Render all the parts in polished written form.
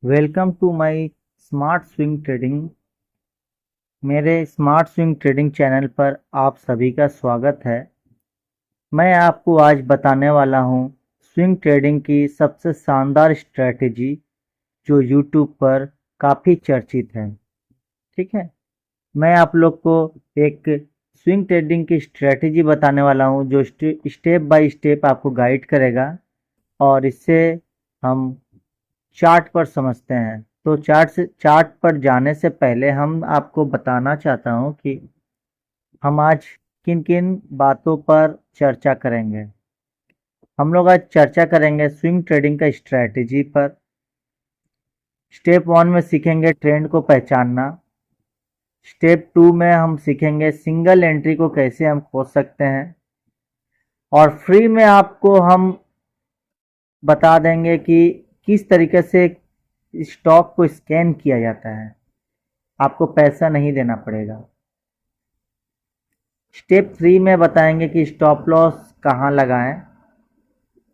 Welcome to my smart swing trading. मेरे smart swing trading channel पर आप सभी का स्वागत है। मैं आपको आज बताने वाला हूं स्विंग ट्रेडिंग की सबसे शानदार स्ट्रेटेजी जो यूट्यूब पर काफ़ी चर्चित है। ठीक है, मैं आप लोग को एक स्विंग ट्रेडिंग की स्ट्रेटेजी बताने वाला हूं जो स्टेप बाय स्टेप आपको गाइड करेगा और इससे हम चार्ट पर समझते हैं। तो चार्ट पर जाने से पहले हम आपको बताना चाहता हूं कि हम आज किन किन बातों पर चर्चा करेंगे। हम लोग आज चर्चा करेंगे स्विंग ट्रेडिंग का स्ट्रैटेजी पर। स्टेप 1 में सीखेंगे ट्रेंड को पहचानना। स्टेप 2 में हम सीखेंगे सिंगल एंट्री को कैसे हम खोज सकते हैं, और फ्री में आपको हम बता देंगे कि किस तरीके से स्टॉक को स्कैन किया जाता है। आपको पैसा नहीं देना पड़ेगा। स्टेप 3 में बताएंगे कि स्टॉप लॉस कहाँ लगाएं।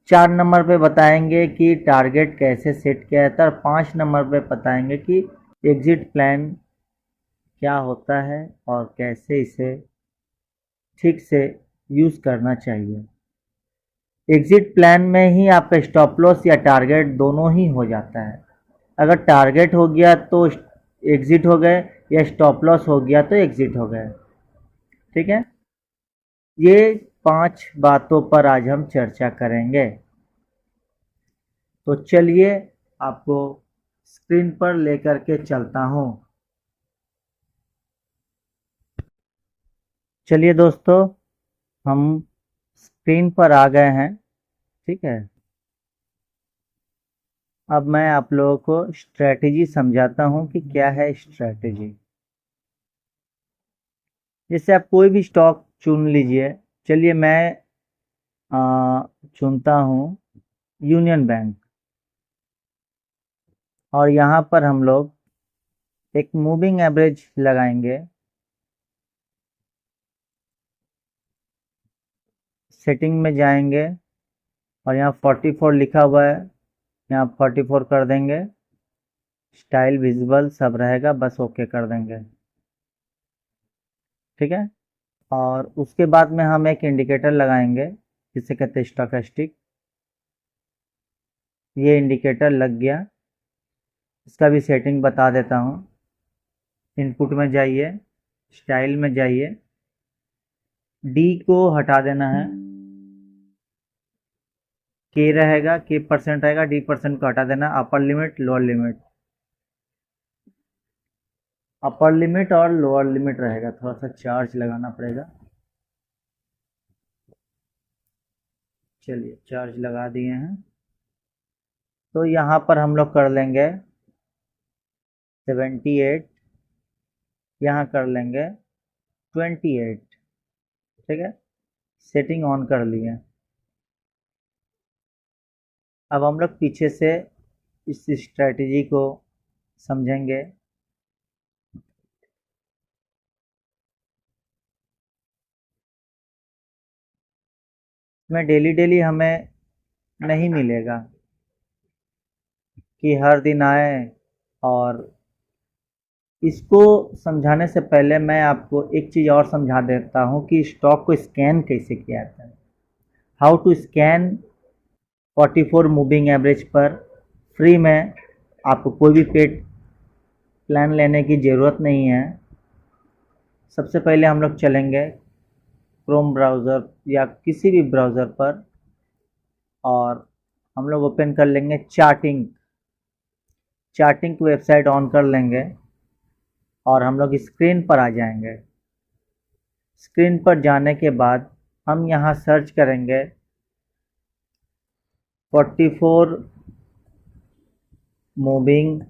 4 नंबर पे बताएंगे कि टारगेट कैसे सेट किया जाता है, और 5 नंबर पे बताएंगे कि एग्जिट प्लान क्या होता है और कैसे इसे ठीक से यूज़ करना चाहिए। एग्जिट प्लान में ही आपका स्टॉप लॉस या टारगेट दोनों ही हो जाता है। अगर टारगेट हो गया तो एग्जिट हो गए, या स्टॉप लॉस हो गया तो एग्जिट हो गए। ठीक है, ये 5 बातों पर आज हम चर्चा करेंगे। तो चलिए आपको स्क्रीन पर लेकर के चलता हूँ। चलिए दोस्तों, हम स्क्रीन पर आ गए हैं। ठीक है, अब मैं आप लोगों को स्ट्रेटेजी समझाता हूँ कि क्या है स्ट्रेटेजी। जैसे आप कोई भी स्टॉक चुन लीजिए। चलिए मैं चुनता हूँ यूनियन बैंक, और यहाँ पर हम लोग एक मूविंग एवरेज लगाएंगे। सेटिंग में जाएंगे और यहाँ 44 लिखा हुआ है, यहाँ 44 कर देंगे। स्टाइल विजिबल सब रहेगा, बस ओके कर देंगे। ठीक है, और उसके बाद में हम एक इंडिकेटर लगाएंगे जिसे कहते हैं स्टोकेस्टिक। ये इंडिकेटर लग गया। इसका भी सेटिंग बता देता हूँ। इनपुट में जाइए, स्टाइल में जाइए, डी को हटा देना है। के रहेगा, के परसेंट रहेगा, डी परसेंट को हटा देना। Upper limit, lower limit, upper limit और लोअर लिमिट रहेगा। थोड़ा सा चार्ज लगाना पड़ेगा। चलिए चार्ज लगा दिए हैं। तो यहाँ पर हम लोग कर लेंगे 78, यहाँ कर लेंगे 28। ठीक है, सेटिंग ऑन कर लिए। अब हम लोग पीछे से इस स्ट्रेटेजी को समझेंगे। इसमें डेली डेली हमें नहीं मिलेगा कि हर दिन आए, और इसको समझाने से पहले मैं आपको एक चीज़ और समझा देता हूँ कि स्टॉक को स्कैन कैसे किया जाता है। How to scan 44 moving average पर फ्री में। आपको कोई भी पेड प्लान लेने की ज़रूरत नहीं है। सबसे पहले हम लोग चलेंगे क्रोम ब्राउज़र या किसी भी ब्राउज़र पर, और हम लोग ओपन कर लेंगे चार्टिंग। चार्टिंग वेबसाइट ऑन कर लेंगे और हम लोग स्क्रीन पर आ जाएंगे। स्क्रीन पर जाने के बाद हम यहाँ सर्च करेंगे 44 मूविंग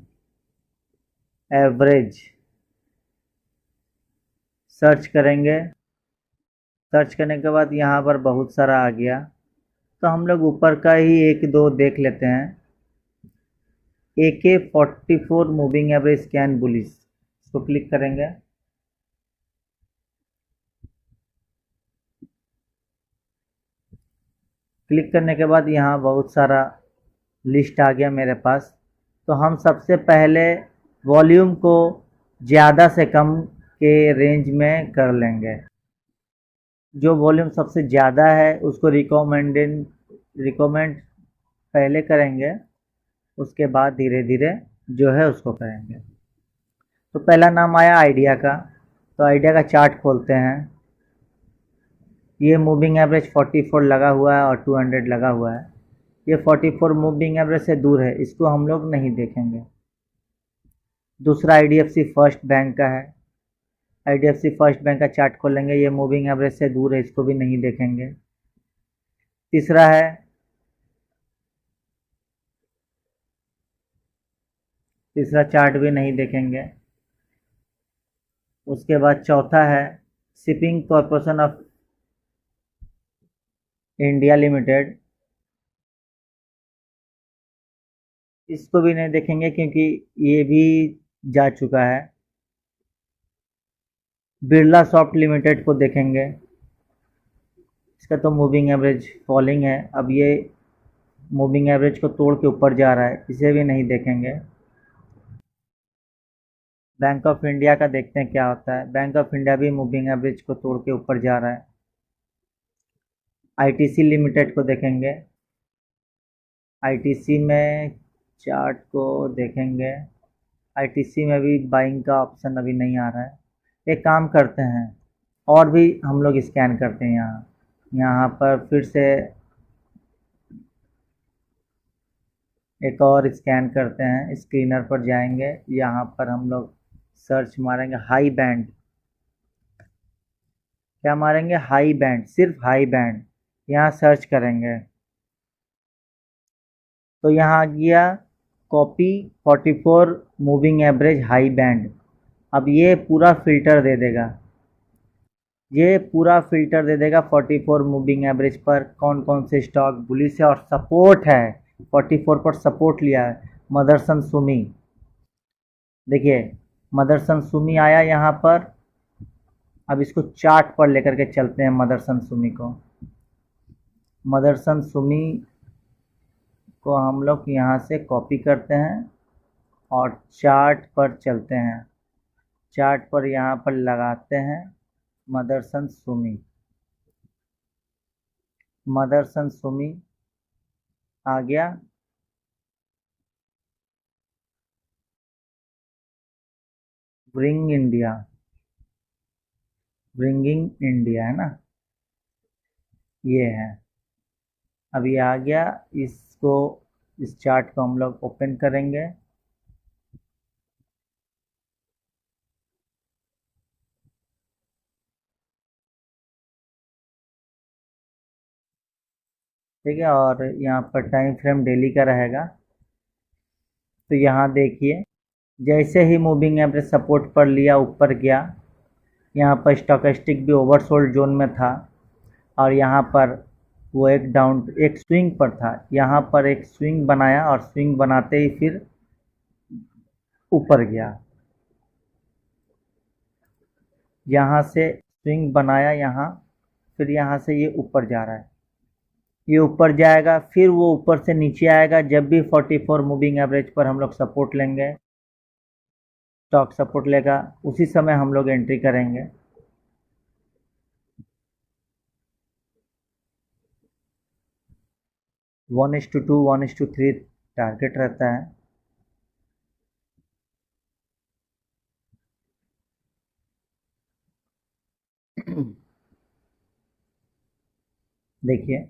एवरेज। सर्च करेंगे। सर्च करने के बाद यहाँ पर बहुत सारा आ गया, तो हम लोग ऊपर का ही एक दो देख लेते हैं। AK44 moving average scan bullish, इसको क्लिक करेंगे। क्लिक करने के बाद यहाँ बहुत सारा लिस्ट आ गया मेरे पास। तो हम सबसे पहले वॉल्यूम को ज़्यादा से कम के रेंज में कर लेंगे। जो वॉल्यूम सबसे ज़्यादा है उसको रिकमेंड पहले करेंगे, उसके बाद धीरे धीरे जो है उसको करेंगे। तो पहला नाम आया आइडिया का, तो आइडिया का चार्ट खोलते हैं। ये मूविंग एवरेज 44 लगा हुआ है और 200 लगा हुआ है। ये 44 मूविंग एवरेज से दूर है, इसको हम लोग नहीं देखेंगे। दूसरा आईडीएफसी फर्स्ट बैंक का है। आईडीएफसी फर्स्ट बैंक का चार्ट खोलेंगे, ये मूविंग एवरेज से दूर है, इसको भी नहीं देखेंगे। तीसरा है तीसरा चार्ट भी नहीं देखेंगे। उसके बाद चौथा है shipping corporation of India limited, इसको भी नहीं देखेंगे क्योंकि ये भी जा चुका है। बिरला सॉफ्ट लिमिटेड को देखेंगे, इसका तो मूविंग एवरेज फॉलिंग है, अब ये मूविंग एवरेज को तोड़ के ऊपर जा रहा है, इसे भी नहीं देखेंगे। बैंक ऑफ इंडिया का देखते हैं क्या होता है। बैंक ऑफ इंडिया भी मूविंग एवरेज को तोड़ के ऊपर जा रहा है। आईटीसी लिमिटेड को देखेंगे, आईटीसी में चार्ट को देखेंगे। आईटीसी में भी बाइंग का ऑप्शन अभी नहीं आ रहा है। एक काम करते हैं, और भी हम लोग स्कैन करते हैं। यहाँ यहाँ पर फिर से एक और स्कैन करते हैं। स्क्रीनर पर जाएंगे, यहाँ पर हम लोग सर्च मारेंगे हाई बैंड। क्या मारेंगे? हाई बैंड, सिर्फ हाई बैंड। यहाँ सर्च करेंगे तो यहाँ आ गया copy 44 moving average high band. अब ये पूरा फिल्टर दे देगा, ये पूरा फिल्टर दे देगा 44 मूविंग एवरेज पर कौन कौन से स्टॉक बुलिश है और सपोर्ट है। 44 पर सपोर्ट लिया है मदरसन सुमी। देखिए मदरसन सुमी आया यहाँ पर। अब इसको चार्ट पर लेकर के चलते हैं मदरसन सुमी को। मदरसन सुमी को हम लोग यहाँ से कॉपी करते हैं और चार्ट पर चलते हैं। चार्ट पर यहाँ पर लगाते हैं मदरसन सुमी। मदरसन सुमी आ गया। ब्रिंगिंग इंडिया है ना, ये है। अब ये आ गया, इसको इस चार्ट को हम लोग ओपन करेंगे। ठीक है, और यहाँ पर टाइम फ्रेम डेली का रहेगा। तो यहाँ देखिए जैसे ही मूविंग एवरेज सपोर्ट पर लिया ऊपर गया, यहाँ पर स्टॉकेस्टिक भी ओवरसोल्ड जोन में था और यहाँ पर वो एक स्विंग पर था। यहाँ पर एक स्विंग बनाया और स्विंग बनाते ही फिर ऊपर गया। यहाँ से स्विंग बनाया, यहाँ फिर यहाँ से ये ऊपर जा रहा है। ये ऊपर जाएगा, फिर वो ऊपर से नीचे आएगा। जब भी 44 मूविंग एवरेज पर हम लोग सपोर्ट लेंगे, स्टॉक सपोर्ट लेगा, उसी समय हम लोग एंट्री करेंगे। One is to two, 1:3 target रहता है। देखिए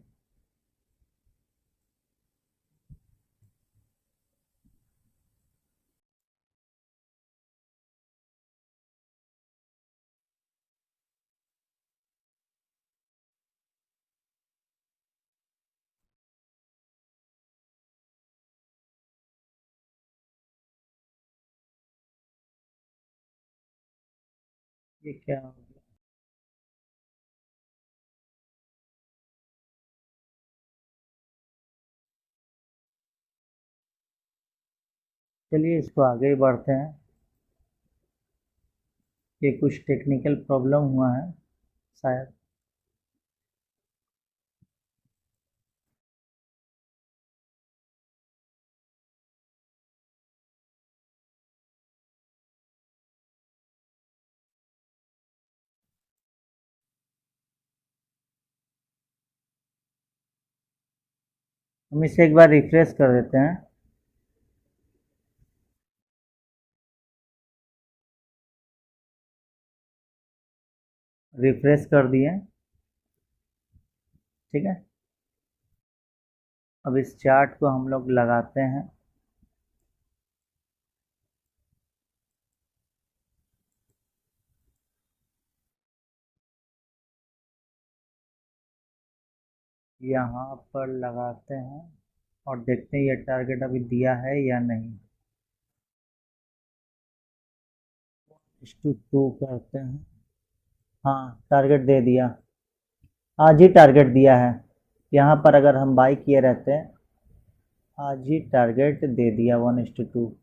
ये क्या हो गया? चलिए इसको आगे ही बढ़ते हैं। ये कुछ टेक्निकल प्रॉब्लम हुआ है शायद। हम इसे एक बार रिफ्रेश कर देते हैं। रिफ्रेश कर दिए, ठीक है। अब इस चार्ट को हम लोग लगाते हैं। यहाँ पर लगाते हैं और देखते हैं ये टारगेट अभी दिया है या नहीं। टू करते हैं। हाँ, टारगेट दे दिया, आज ही टारगेट दिया है। यहाँ पर अगर हम बाई किए रहते हैं, आज ही टारगेट दे दिया 1:2।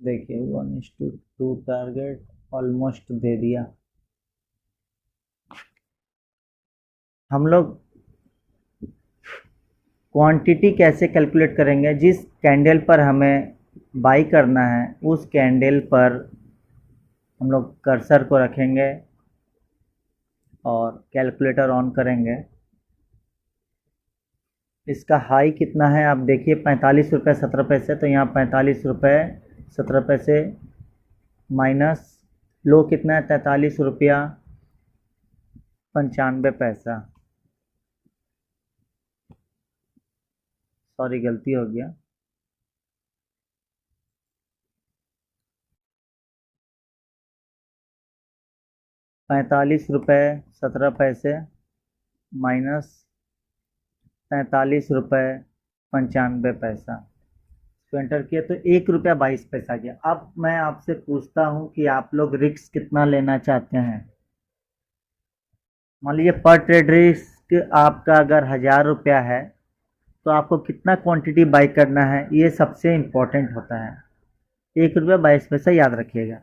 देखिए 1:2 टारगेट ऑलमोस्ट दे दिया। हम लोग क्वांटिटी कैसे कैलकुलेट करेंगे? जिस कैंडल पर हमें बाई करना है उस कैंडल पर हम लोग कर्सर को रखेंगे और कैलकुलेटर ऑन करेंगे। इसका हाई कितना है आप देखिए, 45 रुपये 17 पैसे। तो यहाँ 45 रुपये 17 पैसे माइनस लो कितना है, 43 रुपया 95 पैसा। सॉरी, गलती हो गया। ₹45.17 माइनस 43.95 तो एंटर किया तो ₹1.22 गया। अब मैं आपसे पूछता हूं कि आप लोग रिस्क कितना लेना चाहते हैं? मान लीजिए पर ट्रेड रिस्क आपका अगर ₹1000 है तो आपको कितना क्वांटिटी बाई करना है, ये सबसे इम्पोर्टेंट होता है। ₹1.22 याद रखिएगा।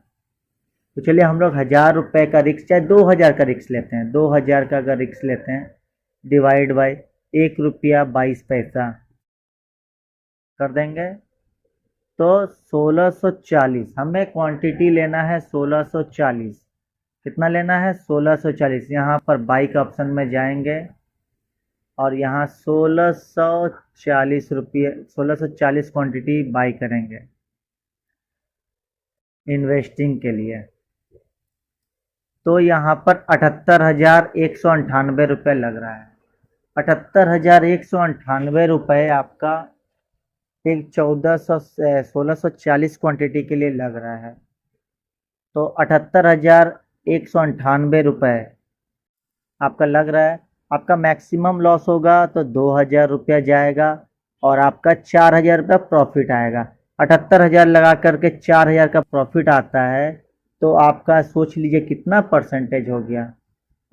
तो चलिए हम लोग ₹1000 का रिस्क, चाहे 2000 का रिस्क लेते हैं। 2000 का अगर रिस्क लेते हैं डिवाइड बाई ₹1.22 कर देंगे तो 1640। हमें क्वांटिटी लेना है 1640। कितना लेना है? 1640। यहाँ पर बाई का ऑप्शन में जाएंगे और यहाँ 1640 क्वांटिटी बाई करेंगे इन्वेस्टिंग के लिए। तो यहाँ पर ₹78,198 लग रहा है। ₹78,198 आपका एक 1640 क्वांटिटी के लिए लग रहा है। तो ₹78,198 आपका लग रहा है। आपका मैक्सिमम लॉस होगा तो ₹2000 जाएगा और आपका ₹4000 प्रॉफिट आएगा। 78,000 लगा करके 4000 का प्रॉफिट आता है तो आपका सोच लीजिए कितना परसेंटेज हो गया।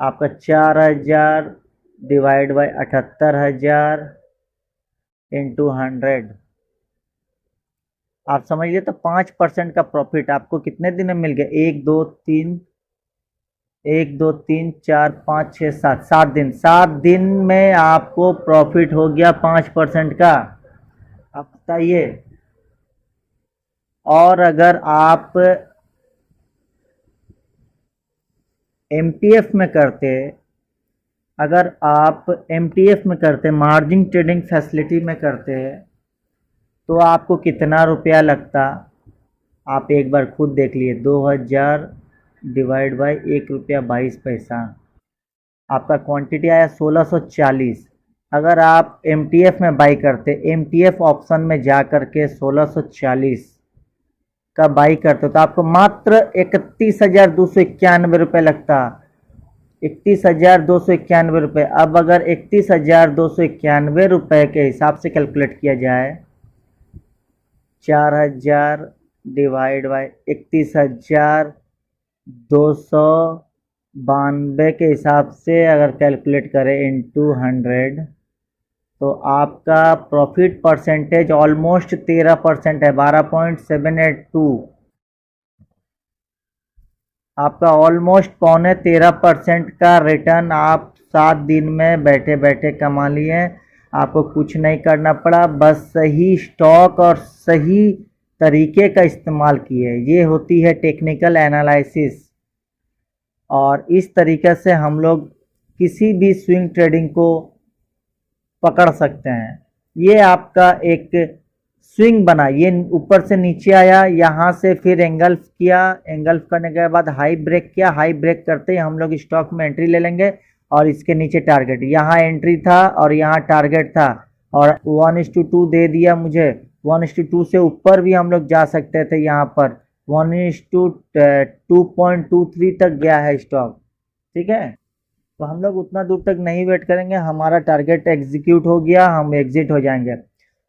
आपका 4000 डिवाइड बाई 78,000 इंटू 100, आप समझिए तो 5% का प्रॉफिट आपको कितने दिन में मिल गया? 1 2 3 4 5 6 7 7 दिन। 7 दिन में आपको प्रॉफिट हो गया 5% का। आप बताइए। और अगर आप एमटीएफ में करते, अगर आप एमटीएफ में करते, मार्जिन ट्रेडिंग फैसिलिटी में करते, तो आपको कितना रुपया लगता? आप एक बार खुद देख लिए। 2000 डिवाइड बाई ₹1.22। आपका क्वांटिटी आया 1640। अगर आप एमटीएफ में बाई करते, एमटीएफ ऑप्शन में जा करके 1640 का बाई करते तो आपको मात्र ₹31,291 लगता। ₹31,291। अब अगर ₹31,291 के हिसाब से कैलकुलेट किया जाए, 4000 डिवाइड बाई 31,292 के हिसाब से अगर कैलकुलेट करें इंटू 100 तो आपका प्रॉफिट परसेंटेज ऑलमोस्ट 13% है, 12.782। आपका ऑलमोस्ट 13.25% का रिटर्न आप 7 दिन में बैठे बैठे कमा लिए। आपको कुछ नहीं करना पड़ा, बस सही स्टॉक और सही तरीके का इस्तेमाल किए। ये होती है टेक्निकल एनालिसिस, और इस तरीके से हम लोग किसी भी स्विंग ट्रेडिंग को पकड़ सकते हैं। ये आपका एक स्विंग बना, ये ऊपर से नीचे आया, यहाँ से फिर एंगल्फ किया, एंगल्फ करने के बाद हाई ब्रेक किया, हाई ब्रेक करते ही हम लोग स्टॉक में एंट्री ले लेंगे। और इसके नीचे टारगेट, यहाँ एंट्री था और यहाँ टारगेट था, और 1:2 दे दिया मुझे। 1:2 से ऊपर भी हम लोग जा सकते थे, यहाँ पर 1:2.23 तक गया है स्टॉक। ठीक है, तो हम लोग उतना दूर तक नहीं वेट करेंगे, हमारा टारगेट एग्जीक्यूट हो गया, हम एग्जिट हो जाएंगे।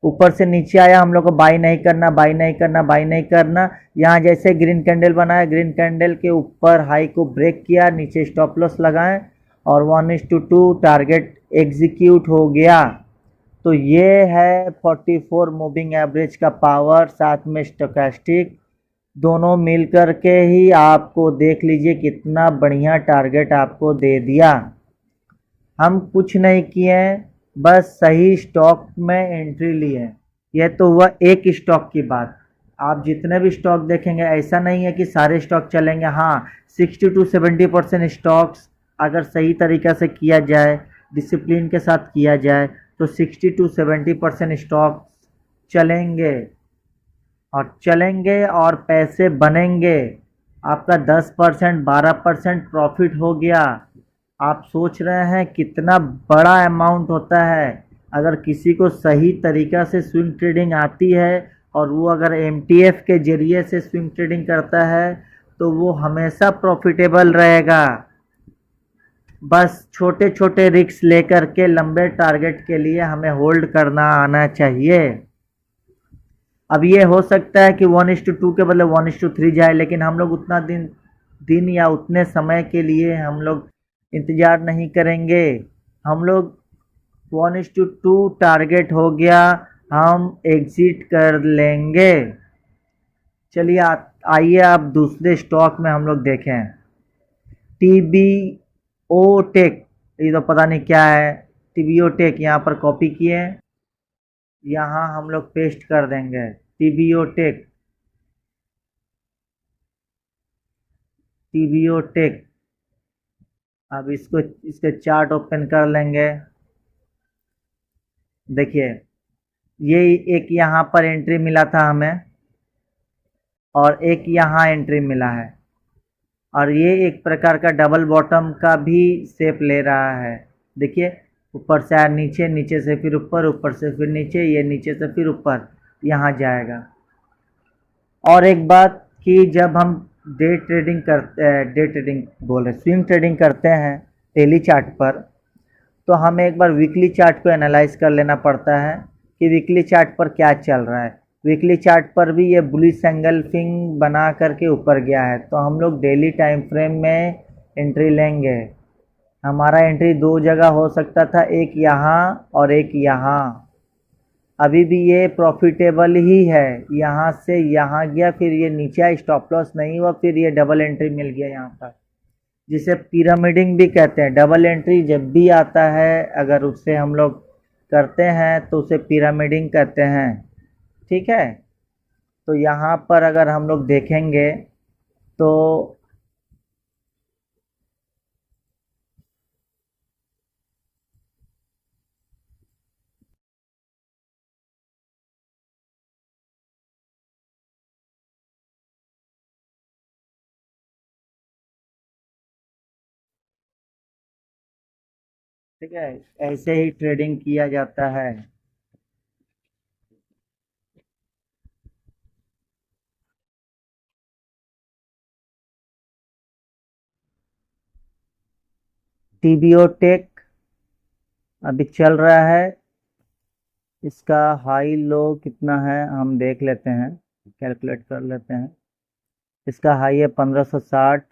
ऊपर से नीचे आया, हम लोग को बाई नहीं करना, बाई नहीं करना, बाई नहीं करना। यहाँ जैसे ग्रीन कैंडल बनाया, ग्रीन कैंडल के ऊपर हाई को ब्रेक किया, नीचे स्टॉप लॉस लगाएं और 1:2 टारगेट एग्जीक्यूट हो गया। तो ये है 44 मूविंग एवरेज का पावर, साथ में स्टोकेस्टिक, दोनों मिल कर के ही आपको देख लीजिए कितना बढ़िया टारगेट आपको दे दिया। हम कुछ नहीं किए, बस सही स्टॉक में एंट्री लिए। यह तो हुआ एक स्टॉक की बात। आप जितने भी स्टॉक देखेंगे, ऐसा नहीं है कि सारे स्टॉक चलेंगे। हाँ, 60 to 70% स्टॉक्स अगर सही तरीक़ा से किया जाए, डिसिप्लिन के साथ किया जाए, तो 60 to 70% स्टॉक चलेंगे, और चलेंगे और पैसे बनेंगे। आपका 10% 12% प्रॉफिट हो गया। आप सोच रहे हैं कितना बड़ा अमाउंट होता है। अगर किसी को सही तरीक़ा से स्विंग ट्रेडिंग आती है और वो अगर एमटीएफ के ज़रिए से स्विंग ट्रेडिंग करता है, तो वो हमेशा प्रॉफिटेबल रहेगा। बस छोटे छोटे रिस्क लेकर के लंबे टारगेट के लिए हमें होल्ड करना आना चाहिए। अब ये हो सकता है कि 1:2 के बदले 1:3 जाए, लेकिन हम लोग उतना दिन या उतने समय के लिए हम लोग इंतज़ार नहीं करेंगे। हम लोग 1:2 टारगेट हो गया, हम एग्ज़िट कर लेंगे। चलिए आइए अब दूसरे स्टॉक में हम लोग देखें। टीबीओ टेक, ये तो पता नहीं क्या है। टीबीओ टेक यहाँ पर कॉपी किए, यहाँ हम लोग पेस्ट कर देंगे टीबीओ टेक, टीबीओ टेक। अब इसके चार्ट ओपन कर लेंगे। देखिए, ये एक यहाँ पर एंट्री मिला था हमें, और एक यहाँ एंट्री मिला है, और ये एक प्रकार का डबल बॉटम का भी शेप ले रहा है। देखिए, ऊपर से आया नीचे, नीचे से फिर ऊपर, ऊपर से फिर नीचे, ये नीचे से फिर ऊपर, यहाँ जाएगा। और एक बात कि जब हम स्विंग ट्रेडिंग करते हैं डेली चार्ट पर, तो हमें एक बार वीकली चार्ट को एनालाइज कर लेना पड़ता है कि वीकली चार्ट पर क्या चल रहा है। वीकली चार्ट पर भी ये बुलिश एंगल्फिंग बना करके ऊपर गया है, तो हम लोग डेली टाइम फ्रेम में एंट्री लेंगे। हमारा एंट्री दो जगह हो सकता था, एक यहाँ और एक यहाँ। अभी भी ये प्रॉफिटेबल ही है, यहाँ से यहाँ गया, फिर ये नीचे आया, स्टॉप लॉस नहीं हुआ, फिर ये डबल एंट्री मिल गया यहाँ पर, जिसे पिरामिडिंग भी कहते हैं। डबल एंट्री जब भी आता है, अगर उससे हम लोग करते हैं तो उसे पिरामिडिंग कहते हैं। ठीक है, तो यहाँ पर अगर हम लोग देखेंगे तो ठीक है, ऐसे ही ट्रेडिंग किया जाता है। टीबीओ टेक अभी चल रहा है, इसका हाई लो कितना है हम देख लेते हैं, कैलकुलेट कर लेते हैं। इसका हाई है 1560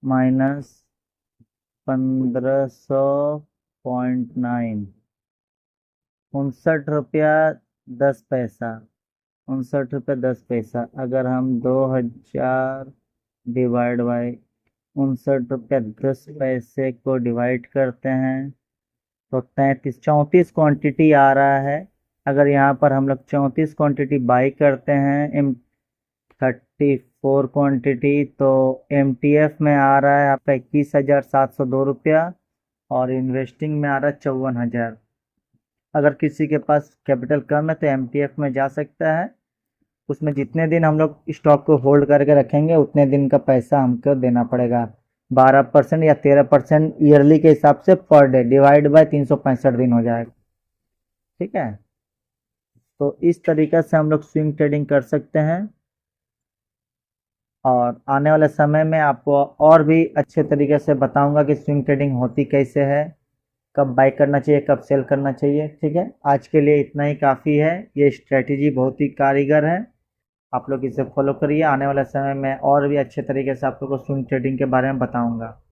माइनस 1500.9, 59 रुपया 10 पैसा, 59 रुपया 10 पैसा। अगर हम 2000 डिवाइड बाई 59 रुपया 10 पैसे को डिवाइड करते हैं, तो 34 क्वांटिटी आ रहा है। अगर यहाँ पर हम लोग 34 क्वांटिटी बाई करते हैं M34 क्वांटिटी, तो MTF में आ रहा है आपका 21,702 रुपया और इन्वेस्टिंग में आ रहा है 54,000। अगर किसी के पास कैपिटल कम है तो MTF में जा सकता है। उसमें जितने दिन हम लोग स्टॉक को होल्ड करके रखेंगे उतने दिन का पैसा हमको देना पड़ेगा। 12% या 13% ईयरली के हिसाब से पर डे डिवाइड बाय 365 दिन हो जाएगा। ठीक है, तो इस तरीक़े से हम लोग स्विंग ट्रेडिंग कर सकते हैं और आने वाले समय में आपको और भी अच्छे तरीके से बताऊंगा कि स्विंग ट्रेडिंग होती कैसे है, कब बाई करना चाहिए, कब सेल करना चाहिए। ठीक है, आज के लिए इतना ही काफ़ी है। ये स्ट्रेटेजी बहुत ही कारीगर है, आप लोग इसे फॉलो करिए। आने वाले समय में और भी अच्छे तरीके से आप लोग को स्विंग ट्रेडिंग के बारे में बताऊंगा।